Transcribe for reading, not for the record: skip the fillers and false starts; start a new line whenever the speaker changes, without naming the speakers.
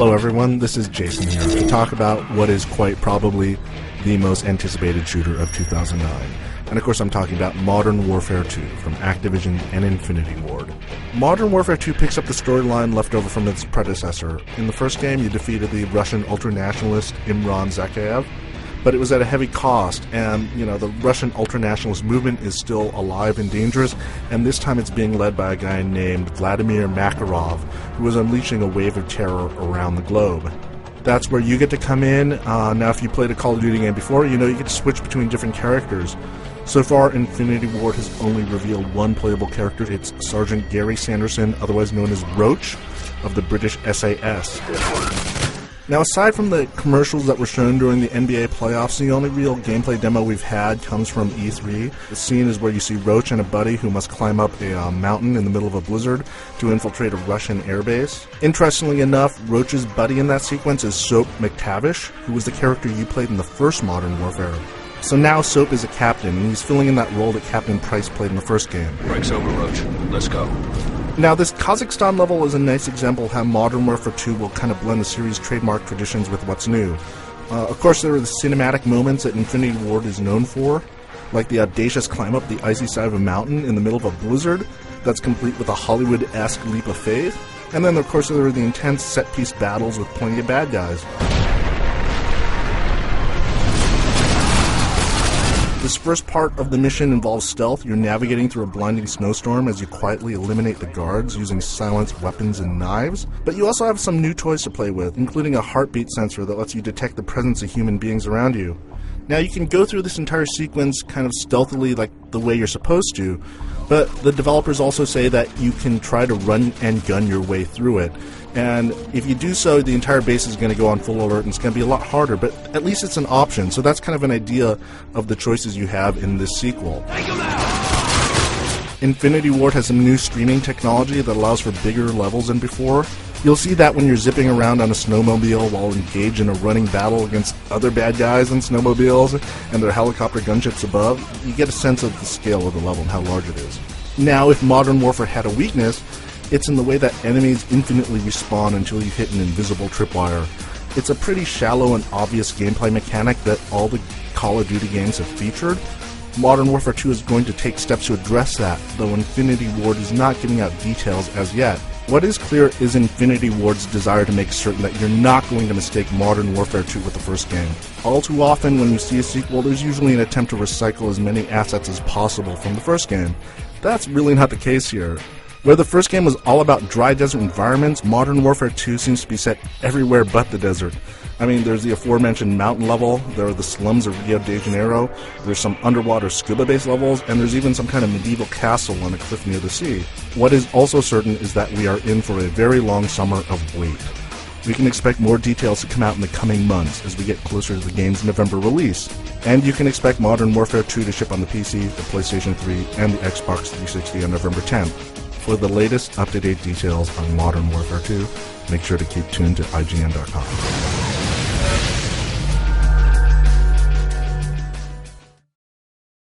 Hello everyone, this is Jason here to talk about what is quite probably the most anticipated shooter of 2009. And of course I'm talking about Modern Warfare 2 from Activision and Infinity Ward. Modern Warfare 2 picks up the storyline left over from its predecessor. In the first game you defeated the Russian ultranationalist Imran Zakhaev, but it was at a heavy cost, and the Russian ultranationalist movement is still alive and dangerous, and this time it's being led by a guy named Vladimir Makarov, who is unleashing a wave of terror around the globe. That's where you get to come in. Now if you played a Call of Duty game before, you get to switch between different characters. So far, Infinity Ward has only revealed one playable character. It's Sergeant Gary Sanderson, otherwise known as Roach, of the British SAS. Now, aside from the commercials that were shown during the NBA playoffs, the only real gameplay demo we've had comes from E3. The scene is where you see Roach and a buddy who must climb up a mountain in the middle of a blizzard to infiltrate a Russian airbase. Interestingly enough, Roach's buddy in that sequence is Soap McTavish, who was the character you played in the first Modern Warfare. So now Soap is a captain, and he's filling in that role that Captain Price played in the first game.
Break's over, Roach. Let's go.
Now, this Kazakhstan level is a nice example of how Modern Warfare 2 will kind of blend the series' trademark traditions with what's new. Of course, there are the cinematic moments that Infinity Ward is known for, like the audacious climb up the icy side of a mountain in the middle of a blizzard that's complete with a Hollywood-esque leap of faith. And then, of course, there are the intense set-piece battles with plenty of bad guys. This first part of the mission involves stealth. You're navigating through a blinding snowstorm as you quietly eliminate the guards using silenced weapons and knives. But you also have some new toys to play with, including a heartbeat sensor that lets you detect the presence of human beings around you. Now, you can go through this entire sequence kind of stealthily like the way you're supposed to, but the developers also say that you can try to run and gun your way through it. And if you do so, the entire base is going to go on full alert, and it's going to be a lot harder, but at least it's an option. So that's kind of an idea of the choices you have in this sequel. Infinity Ward has some new streaming technology that allows for bigger levels than before. You'll see that when you're zipping around on a snowmobile while engaged in a running battle against other bad guys in snowmobiles and their helicopter gunships above. You get a sense of the scale of the level and how large it is. Now, if Modern Warfare had a weakness, it's in the way that enemies infinitely respawn until you hit an invisible tripwire. It's a pretty shallow and obvious gameplay mechanic that all the Call of Duty games have featured. Modern Warfare 2 is going to take steps to address that, though Infinity Ward is not giving out details as yet. What is clear is Infinity Ward's desire to make certain that you're not going to mistake Modern Warfare 2 with the first game. All too often when you see a sequel, there's usually an attempt to recycle as many assets as possible from the first game. That's really not the case here. Where the first game was all about dry desert environments, Modern Warfare 2 seems to be set everywhere but the desert. I mean, there's the aforementioned mountain level, there are the slums of Rio de Janeiro, there's some underwater scuba-based levels, and there's even some kind of medieval castle on a cliff near the sea. What is also certain is that we are in for a very long summer of wait. We can expect more details to come out in the coming months as we get closer to the game's November release. And you can expect Modern Warfare 2 to ship on the PC, the PlayStation 3, and the Xbox 360 on November 10th. For the latest up-to-date details on Modern Warfare 2, make sure to keep tuned to IGN.com.